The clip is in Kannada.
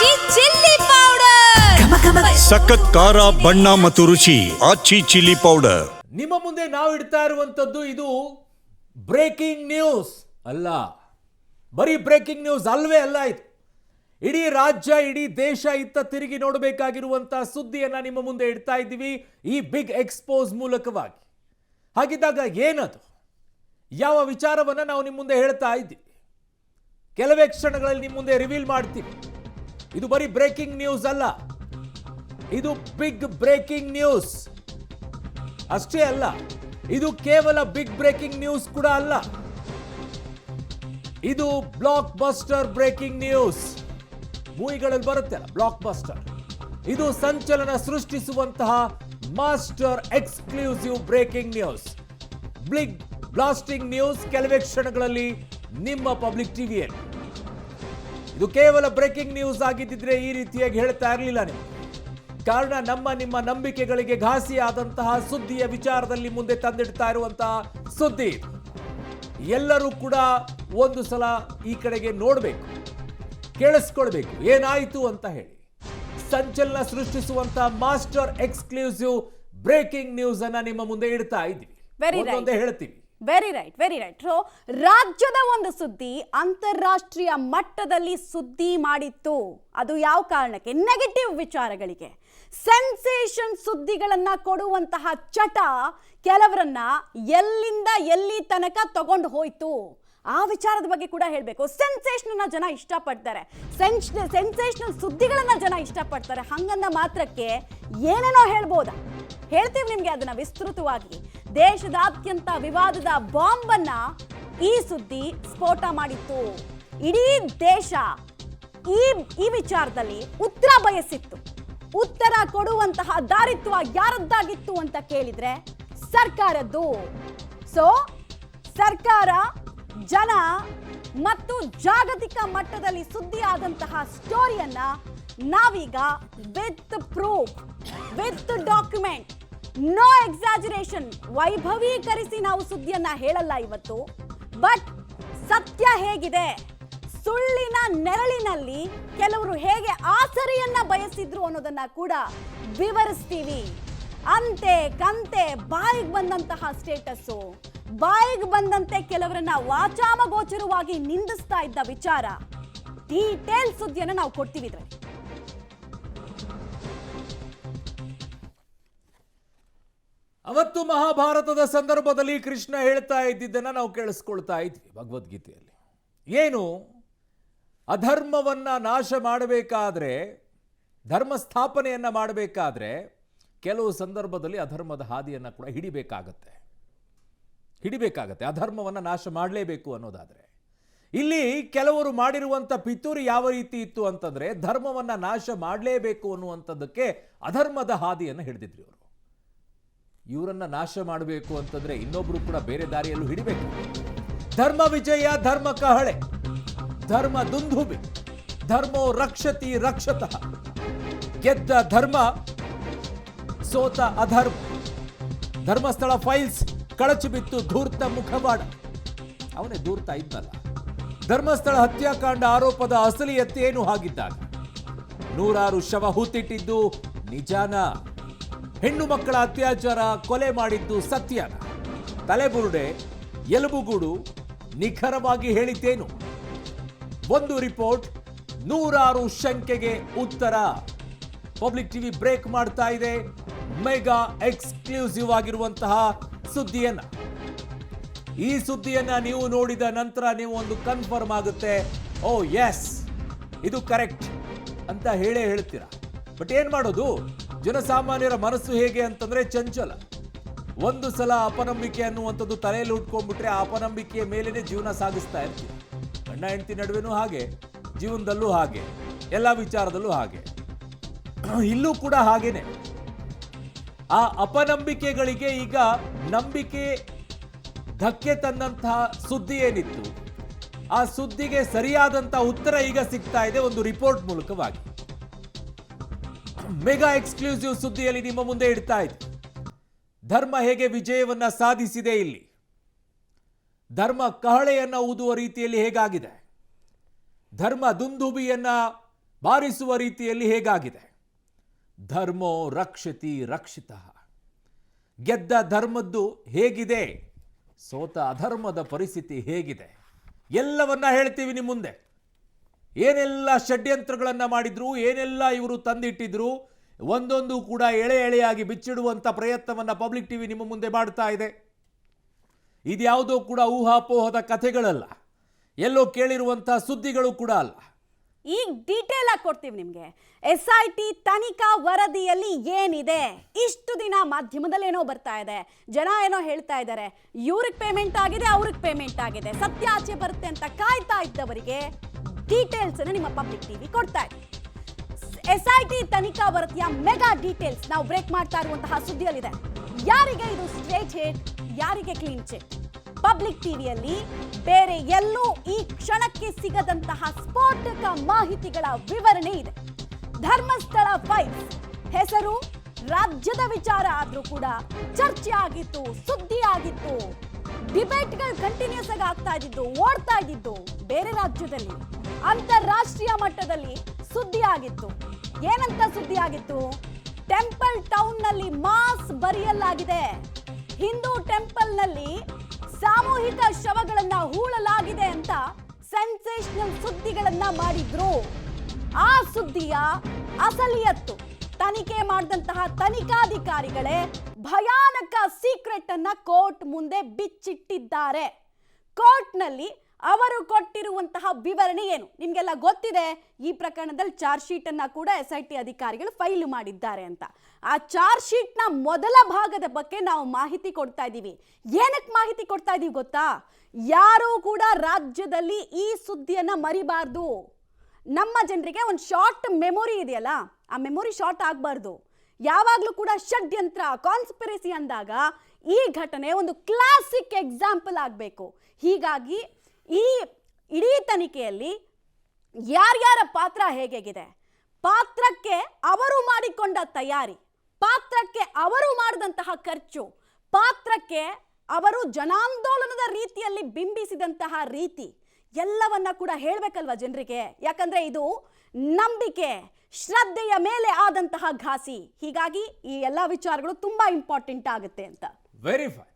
ಆಚಿ ಚಿಲ್ಲಿ ಪೌಡರ್ ಸಖತ್ ಖಾರ ಬಣ್ಣ ಮತ್ತು ರುಚಿ ಆಚಿ ಚಿಲ್ಲಿ ಪೌಡರ್. ನಿಮ್ಮ ಮುಂದೆ ನಾವು ಇಡ್ತಾ ಇರುವಂತದ್ದು ಇದು ಬ್ರೇಕಿಂಗ್ ನ್ಯೂಸ್ ಅಲ್ಲ. ಬರೀ ಬ್ರೇಕಿಂಗ್ ನ್ಯೂಸ್ ಅಲ್ವೇ ಅಲ್ಲ. ಇದು ಇಡೀ ರಾಜ್ಯ ಇಡೀ ದೇಶ ಇತ್ತ ತಿರುಗಿ ನೋಡಬೇಕಾಗಿರುವಂತಹ ಸುದ್ದಿಯನ್ನ ನಿಮ್ಮ ಮುಂದೆ ಇಡ್ತಾ ಇದ್ದೀವಿ ಈ ಬಿಗ್ ಎಕ್ಸ್ಪೋಸ್ ಮೂಲಕವಾಗಿ. ಹಾಗಿದ್ದಾಗ ಏನದು, ಯಾವ ವಿಚಾರವನ್ನ ನಾವು ನಿಮ್ಮ ಮುಂದೆ ಹೇಳ್ತಾ ಇದ್ದೀವಿ, ಕೆಲವೇ ಕ್ಷಣಗಳಲ್ಲಿ ನಿಮ್ಮ ಮುಂದೆ ರಿವೀಲ್ ಮಾಡ್ತೀವಿ. ಇದು ಬರೀ ಬ್ರೇಕಿಂಗ್ ನ್ಯೂಸ್ ಅಲ್ಲ, ಇದು ಬಿಗ್ ಬ್ರೇಕಿಂಗ್ ನ್ಯೂಸ್ ಅಷ್ಟೇ ಅಲ್ಲ. ಇದು ಕೇವಲ ಬಿಗ್ ಬ್ರೇಕಿಂಗ್ ನ್ಯೂಸ್ ಕೂಡ ಅಲ್ಲ, ಇದು ಬ್ಲಾಕ್ ಬಸ್ಟರ್ ಬ್ರೇಕಿಂಗ್ ನ್ಯೂಸ್. ಮೂವಿಗಳಲ್ಲಿ ಬರುತ್ತೆ ಬ್ಲಾಕ್ ಬಸ್ಟರ್. ಇದು ಸಂಚಲನ ಸೃಷ್ಟಿಸುವಂತಹ master exclusive breaking news, big blasting news ಕೆಲವೇ ಕ್ಷಣಗಳಲ್ಲಿ ನಿಮ್ಮ ಪಬ್ಲಿಕ್ ಟಿವಿಯಲ್ಲಿ. ಇದು ಕೇವಲ ಬ್ರೇಕಿಂಗ್ ನ್ಯೂಸ್ ಆಗಿದ್ದಿದ್ರೆ ಈ ರೀತಿಯಾಗಿ ಹೇಳ್ತಾ ಇರಲಿಲ್ಲ ನೀವು. ಕಾರಣ ನಿಮ್ಮ ನಂಬಿಕೆಗಳಿಗೆ ಘಾಸಿಯಾದಂತಹ ಸುದ್ದಿಯ ವಿಚಾರದಲ್ಲಿ ಮುಂದೆ ತಂದಿಡ್ತಾ ಇರುವಂತಹ ಸುದ್ದಿ. ಎಲ್ಲರೂ ಕೂಡ ಒಂದು ಸಲ ಈ ಕಡೆಗೆ ನೋಡಬೇಕು, ಕೇಳಿಸ್ಕೊಳ್ಬೇಕು ಏನಾಯಿತು ಅಂತ ಹೇಳಿ. ಸಂಚಲನ ಸೃಷ್ಟಿಸುವಂತಹ ಮಾಸ್ಟರ್ ಎಕ್ಸ್ಕ್ಲೂಸಿವ್ ಬ್ರೇಕಿಂಗ್ ನ್ಯೂಸ್ ಅನ್ನ ನಿಮ್ಮ ಮುಂದೆ ಇಡ್ತಾ ಇದ್ದೀವಿ, ಹೇಳ್ತೀವಿ. Very right. ಸೊ ರಾಜ್ಯದ ಒಂದು ಸುದ್ದಿ ಅಂತಾರಾಷ್ಟ್ರೀಯ ಮಟ್ಟದಲ್ಲಿ ಸುದ್ದಿ ಮಾಡಿತ್ತು. ಅದು ಯಾವ ಕಾರಣಕ್ಕೆ? ನೆಗೆಟಿವ್ ವಿಚಾರಗಳಿಗೆ, ಸೆನ್ಸೇಷನ್ ಸುದ್ದಿಗಳನ್ನ ಕೊಡುವಂತಹ ಚಟ ಕೆಲವರನ್ನ ಎಲ್ಲಿಂದ ಎಲ್ಲಿ ತನಕ ತಗೊಂಡು ಹೋಯ್ತು. ಆ ವಿಚಾರದ ಬಗ್ಗೆ ಕೂಡ ಹೇಳಬೇಕು. ಸೆನ್ಸೇಷನ್ ಜನ ಇಷ್ಟಪಡ್ತಾರೆ, ಸೆನ್ಸೇಷನಲ್ ಸುದ್ದಿಗಳನ್ನ ಜನ ಇಷ್ಟಪಡ್ತಾರೆ. ಹಂಗಂದ ಮಾತ್ರಕ್ಕೆ ಏನೇನೋ ಹೇಳ್ಬೋದಾ? ಹೇಳ್ತೀವಿ ನಿಮ್ಗೆ ಅದನ್ನ ವಿಸ್ತೃತವಾಗಿ. ದೇಶದಾದ್ಯಂತ ವಿವಾದದ ಬಾಂಬ್ ಅನ್ನ ಈ ಸುದ್ದಿ ಸ್ಫೋಟ ಮಾಡಿತ್ತು. ಇಡೀ ದೇಶ ಈ ವಿಚಾರದಲ್ಲಿ ಉತ್ತರ ಬಯಸಿತ್ತು. ಉತ್ತರ ಕೊಡುವಂತಹ ದಾರಿತ್ವ ಯಾರದ್ದಾಗಿತ್ತು ಅಂತ ಕೇಳಿದ್ರೆ ಸರ್ಕಾರದ್ದು. ಸೊ ಸರ್ಕಾರ, ಜನ ಮತ್ತು ಜಾಗತಿಕ ಮಟ್ಟದಲ್ಲಿ ಸುದ್ದಿ ಆದಂತಹ ಸ್ಟೋರಿಯನ್ನ ನಾವೀಗ with proof, with document, no exaggeration, ವೈಭವೀಕರಿಸಿ ನಾವು ಸುದ್ದಿಯನ್ನ ಹೇಳಲ್ಲ ಇವತ್ತು. ಬಟ್ ಸತ್ಯ ಹೇಗಿದೆ, ಸುಳ್ಳಿನ ನೆರಳಿನಲ್ಲಿ ಕೆಲವರು ಹೇಗೆ ಆಸರೆಯನ್ನ ಬಯಸಿದ್ರು ಅನ್ನೋದನ್ನ ಕೂಡ ವಿವರಿಸ್ತೀವಿ. ಅಂತೆ ಕಂತೆ ಬಾಯಿಗೆ ಬಂದಂತಹ ಸ್ಟೇಟಸ್ಸು, ಬಾಯಿಗೆ ಬಂದಂತೆ ಕೆಲವರನ್ನ ವಾಚಾಮಗೋಚರವಾಗಿ ನಿಂದಿಸ್ತಾ ಇದ್ದ ವಿಚಾರ, ಡೀಟೇಲ್ ಸುದ್ದಿಯನ್ನ ನಾವು ಕೊಡ್ತೀವಿ. ಅವತ್ತು ಮಹಾಭಾರತದ ಸಂದರ್ಭದಲ್ಲಿ ಕೃಷ್ಣ ಹೇಳ್ತಾ ಇದ್ದಿದ್ದನ್ನ ನಾವು ಕೇಳಿಸ್ಕೊಳ್ತಾ ಇದ್ವಿ ಭಗವದ್ಗೀತೆಯಲ್ಲಿ. ಏನು, ಅಧರ್ಮವನ್ನ ನಾಶ ಮಾಡಬೇಕಾದ್ರೆ, ಧರ್ಮ ಸ್ಥಾಪನೆಯನ್ನ ಮಾಡಬೇಕಾದ್ರೆ ಕೆಲವು ಸಂದರ್ಭದಲ್ಲಿ ಅಧರ್ಮದ ಹಾದಿಯನ್ನ ಕೂಡ ಹಿಡಿಬೇಕಾಗತ್ತೆ. ಅಧರ್ಮವನ್ನ ನಾಶ ಮಾಡಲೇಬೇಕು ಅನ್ನೋದಾದ್ರೆ. ಇಲ್ಲಿ ಕೆಲವರು ಮಾಡಿರುವಂತ ಪಿತೂರಿ ಯಾವ ರೀತಿ ಇತ್ತು ಅಂತಂದ್ರೆ, ಧರ್ಮವನ್ನ ನಾಶ ಮಾಡಲೇಬೇಕು ಅನ್ನುವಂಥದ್ದಕ್ಕೆ ಅಧರ್ಮದ ಹಾದಿಯನ್ನ ಹಿಡಿದಿದ್ರು ಇವರು. ಇವರನ್ನ ನಾಶ ಮಾಡಬೇಕು ಅಂತಂದ್ರೆ ಇನ್ನೊಬ್ರು ಕೂಡ ಬೇರೆ ದಾರಿಯಲ್ಲೂ ಹಿಡಿಬೇಕು. ಧರ್ಮ ವಿಜಯ, ಧರ್ಮ ಕಹಳೆ, ಧರ್ಮ ದುಂದುಬಿ, ಧರ್ಮೋ ರಕ್ಷತಿ ರಕ್ಷತಃ. ಗೆದ್ದ ಧರ್ಮ, ಸೋತ ಅಧರ್ಮ. ಧರ್ಮಸ್ಥಳ ಫೈಲ್ಸ್ ಕಳಚಿ ಬಿತ್ತು ಧೂರ್ತ ಮುಖವಾಡ. ಅವನೇ ಧೂರ್ತ ಇದ್ನಲ್ಲ. ಧರ್ಮಸ್ಥಳ ಹತ್ಯಾಕಾಂಡ ಆರೋಪದ ಅಸಲಿಯತ್ತೇನು ಹಾಗಿದ್ದಾಗ ನೂರಾರು ಶವ ಹೂತಿಟ್ಟಿದ್ದು ನಿಜಾನ? ಹೆಣ್ಣು ಮಕ್ಕಳ ಅತ್ಯಾಚಾರ, ಕೊಲೆ ಮಾಡಿದ್ದು ಸತ್ಯನ? ತಲೆಬುರುಡೆ, ಎಲುಬುಗೂಡು ನಿಖರವಾಗಿ ಹೇಳಿದ್ದೇನು? ಒಂದು ರಿಪೋರ್ಟ್, ನೂರಾರು ಶಂಕೆಗೆ ಉತ್ತರ. ಪಬ್ಲಿಕ್ ಟಿವಿ ಬ್ರೇಕ್ ಮಾಡ್ತಾ ಇದೆ ಮೆಗಾ ಎಕ್ಸ್ಕ್ಲೂಸಿವ್ ಆಗಿರುವಂತಹ ಸುದ್ದಿಯನ್ನ. ಈ ಸುದ್ದಿಯನ್ನ ನೀವು ನೋಡಿದ ನಂತರ ನೀವು ಒಂದು ಕನ್ಫರ್ಮ್ ಆಗುತ್ತೆ, ಓ ಎಸ್ ಇದು ಕರೆಕ್ಟ್ ಅಂತ ಹೇಳ್ತೀರಾ. ಬಟ್ ಏನ್ ಮಾಡೋದು, ಜನಸಾಮಾನ್ಯರ ಮನಸ್ಸು ಹೇಗೆ ಅಂತಂದ್ರೆ ಚಂಚಲ. ಒಂದು ಸಲ ಅಪನಂಬಿಕೆ ಅನ್ನುವಂಥದ್ದು ತಲೆಯಲ್ಲಿ ಉಟ್ಕೊಂಡ್ಬಿಟ್ರೆ ಆ ಅಪನಂಬಿಕೆಯ ಮೇಲೇನೆ ಜೀವನ ಸಾಗಿಸ್ತಾ ಇರ್ತೀವಿ. ಗಂಡ ಹೆಂಡತಿ ನಡುವೆನೂ ಹಾಗೆ, ಜೀವನದಲ್ಲೂ ಹಾಗೆ, ಎಲ್ಲ ವಿಚಾರದಲ್ಲೂ ಹಾಗೆ. ಇಲ್ಲೂ ಕೂಡ ಹಾಗೇನೆ. ಆ ಅಪನಂಬಿಕೆಗಳಿಗೆ ಈಗ ನಂಬಿಕೆ ಧಕ್ಕೆ ತಂದಂತಹ ಸುದ್ದಿ ಏನಿತ್ತು, ಆ ಸುದ್ದಿಗೆ ಸರಿಯಾದಂತಹ ಉತ್ತರ ಈಗ ಸಿಗ್ತಾ ಇದೆ ಒಂದು ರಿಪೋರ್ಟ್ ಮೂಲಕವಾಗಿ. ಮೆಗಾ ಎಕ್ಸ್ಕ್ಲೂಸಿವ್ ಸುದ್ದಿಯಲ್ಲಿ ನಿಮ್ಮ ಮುಂದೆ ಇಡ್ತಾ ಇದೆ. ಧರ್ಮ ಹೇಗೆ ವಿಜಯವನ್ನ ಸಾಧಿಸಿದೆ, ಇಲ್ಲಿ ಧರ್ಮ ಕಹಳೆಯನ್ನ ಊದುವ ರೀತಿಯಲ್ಲಿ ಹೇಗಾಗಿದೆ, ಧರ್ಮ ದುಂದುಬಿಯನ್ನ ಬಾರಿಸುವ ರೀತಿಯಲ್ಲಿ ಹೇಗಾಗಿದೆ? ಧರ್ಮೋ ರಕ್ಷತಿ ರಕ್ಷಿತ. ಗೆದ್ದ ಧರ್ಮದ್ದು ಹೇಗಿದೆ, ಸೋತ ಅಧರ್ಮದ ಪರಿಸ್ಥಿತಿ ಹೇಗಿದೆ, ಎಲ್ಲವನ್ನ ಹೇಳ್ತೀವಿ ನಿಮ್ಮ ಮುಂದೆ. ಏನೆಲ್ಲ ಷಡ್ಯಂತ್ರಗಳನ್ನು ಮಾಡಿದ್ರು, ಏನೆಲ್ಲ ಇವರು ತಂದಿಟ್ಟಿದ್ರು, ಒಂದೊಂದು ಕೂಡ ಎಳೆ ಎಳೆಯಾಗಿ ಬಿಚ್ಚಿಡುವಂಥ ಪ್ರಯತ್ನವನ್ನು ಪಬ್ಲಿಕ್ ಟಿವಿ ನಿಮ್ಮ ಮುಂದೆ ಮಾಡ್ತಾ ಇದೆ. ಇದ್ಯಾವುದೋ ಕೂಡ ಊಹಾಪೋಹದ ಕಥೆಗಳಲ್ಲ, ಎಲ್ಲೋ ಕೇಳಿರುವಂಥ ಸುದ್ದಿಗಳು ಕೂಡ ಅಲ್ಲ. ಈಗ ಡೀಟೇಲ್ ಆಗಿ ಕೊಡ್ತೀವಿ ನಿಮಗೆ. SIT ತನಿಖಾ ವರದಿಯಲ್ಲಿ ಏನಿದೆ? ಇಷ್ಟು ದಿನ ಮಾಧ್ಯಮದಲ್ಲಿ ಏನೋ ಬರ್ತಾ ಇದೆ, ಜನ ಏನೋ ಹೇಳ್ತಾ ಇದ್ದಾರೆ, ಇವ್ರಿಗೆ ಪೇಮೆಂಟ್ ಆಗಿದೆ, ಅವ್ರಿಗೆ ಪೇಮೆಂಟ್ ಆಗಿದೆ, ಸತ್ಯ ಆಚೆ ಬರುತ್ತೆ ಅಂತ ಕಾಯ್ತಾ ಇದ್ದವರಿಗೆ ಡೀಟೇಲ್ಸ್ ಅನ್ನು ನಿಮ್ಮ ಪಬ್ಲಿಕ್ ಟಿವಿ ಕೊಡ್ತಾ ಇದೆ. SIT ತನಿಖಾ ವರದಿಯ ಮೆಗಾ ಡೀಟೇಲ್ಸ್ ನಾವು ಬ್ರೇಕ್ ಮಾಡ್ತಾ ಇರುವಂತಹ ಸುದ್ದಿಯಲ್ಲಿದೆ. ಯಾರಿಗೆ ಇದು ಸ್ಟ್ರೇಟ್ ಹಿಟ್, ಯಾರಿಗೆ ಕ್ಲೀನ್ ಚಿಟ್? ಪಬ್ಲಿಕ್ ಟಿವಿಯಲ್ಲಿ ಬೇರೆ ಎಲ್ಲೂ ಈ ಕ್ಷಣಕ್ಕೆ ಸಿಗದಂತಹ ಸ್ಫೋಟಕ ಮಾಹಿತಿಗಳ ವಿವರಣೆ ಇದೆ. ಧರ್ಮಸ್ಥಳ ಫೈಲ್ಸ್ ಹೆಸರು ರಾಜ್ಯದ ವಿಚಾರ ಆದ್ರೂ ಕೂಡ ಚರ್ಚೆ ಆಗಿತ್ತು, ಸುದ್ದಿ ಆಗಿತ್ತು, ಡಿಬೇಟ್ಗಳು ಕಂಟಿನ್ಯೂಸ್ ಆಗಿ ಆಗ್ತಾ ಇದ್ದಿದ್ದು, ಓಡ್ತಾ ಇದ್ದಿದ್ದು ಬೇರೆ ರಾಜ್ಯದಲ್ಲಿ, ಅಂತಾರಾಷ್ಟ್ರೀಯ ಮಟ್ಟದಲ್ಲಿ ಸುದ್ದಿ ಆಗಿತ್ತು. ಏನಂತ ಸುದ್ದಿ ಆಗಿತ್ತು? ಟೆಂಪಲ್ ಟೌನ್ ನಲ್ಲಿ ಮಾಸ್ ಬರೆಯಲಾಗಿದೆ, ಹಿಂದೂ ಟೆಂಪಲ್ ನಲ್ಲಿ ಸಾಮೂಹಿಕ ಶವಗಳನ್ನ ಹೂಳಲಾಗಿದೆ ಅಂತ ಸೆನ್ಸೇಷನಲ್ ಸುದ್ದಿಗಳನ್ನ ಮಾಡಿದ್ರು. ಆ ಸುದ್ದಿಯ ಅಸಲಿಯತ್ತು ತನಿಖೆ ಮಾಡಿದಂತಹ ತನಿಖಾಧಿಕಾರಿಗಳೇ ಭಯಾನಕ ಸೀಕ್ರೆಟ್ ಅನ್ನ ಕೋರ್ಟ್ ಮುಂದೆ ಬಿಚ್ಚಿಟ್ಟಿದ್ದಾರೆ. ಕೋರ್ಟ್ನಲ್ಲಿ ಅವರು ಕೊಟ್ಟಿರುವಂತಹ ವಿವರಣೆ ಏನು? ನಿಮಗೆಲ್ಲ ಗೊತ್ತಿದೆ, ಈ ಪ್ರಕರಣದಲ್ಲಿ ಚಾರ್ಜ್ ಶೀಟ್ ಅನ್ನ ಕೂಡ SIT ಅಧಿಕಾರಿಗಳು ಫೈಲ್ ಮಾಡಿದ್ದಾರೆ ಅಂತ. ಆ ಚಾರ್ಜ್ ಶೀಟ್ ನ ಮೊದಲ ಭಾಗದ ಬಗ್ಗೆ ನಾವು ಮಾಹಿತಿ ಕೊಡ್ತಾ ಇದ್ದೀವಿ. ಏನಕ್ಕೆ ಮಾಹಿತಿ ಕೊಡ್ತಾ ಇದೀವಿ ಗೊತ್ತಾ? ಯಾರೂ ಕೂಡ ರಾಜ್ಯದಲ್ಲಿ ಈ ಸುದ್ದಿಯನ್ನ ಮರಿಬಾರ್ದು. ನಮ್ಮ ಜನರಿಗೆ ಒಂದು ಶಾರ್ಟ್ ಮೆಮೊರಿ ಇದೆಯಲ್ಲ, ಆ ಮೆಮೊರಿ ಶಾರ್ಟ್ ಆಗಬಾರ್ದು. ಯಾವಾಗಲೂ ಕೂಡ ಷಡ್ಯಂತ್ರ, ಕಾನ್ಸ್ಪಿರಸಿ ಅಂದಾಗ ಈ ಘಟನೆ ಒಂದು ಕ್ಲಾಸಿಕ್ ಎಕ್ಸಾಂಪಲ್ ಆಗಬೇಕು. ಹೀಗಾಗಿ ಈ ಇಡೀ ತನಿಖೆಯಲ್ಲಿ ಯಾರ್ಯಾರ ಪಾತ್ರ ಹೇಗಿದೆ, ಪಾತ್ರಕ್ಕೆ ಅವರು ಮಾಡಿಕೊಂಡ ತಯಾರಿ, ಪಾತ್ರಕ್ಕೆ ಅವರು ಮಾಡಿದಂತಹ ಖರ್ಚು, ಪಾತ್ರಕ್ಕೆ ಅವರು ಜನಾಂದೋಲನದ ರೀತಿಯಲ್ಲಿ ಬಿಂಬಿಸಿದಂತಹ ರೀತಿ ಎಲ್ಲವನ್ನ ಕೂಡ ಹೇಳಬೇಕಲ್ವಾ ಜನರಿಗೆ? ಯಾಕಂದ್ರೆ ಇದು ನಂಬಿಕೆ, ಶ್ರದ್ಧೆಯ ಮೇಲೆ ಆದಂತಹ ಘಾಸಿ. ಹೀಗಾಗಿ ಈ ಎಲ್ಲ ವಿಚಾರಗಳು ತುಂಬಾ ಇಂಪಾರ್ಟೆಂಟ್ ಆಗುತ್ತೆ ಅಂತ. ವೆರಿಫೈ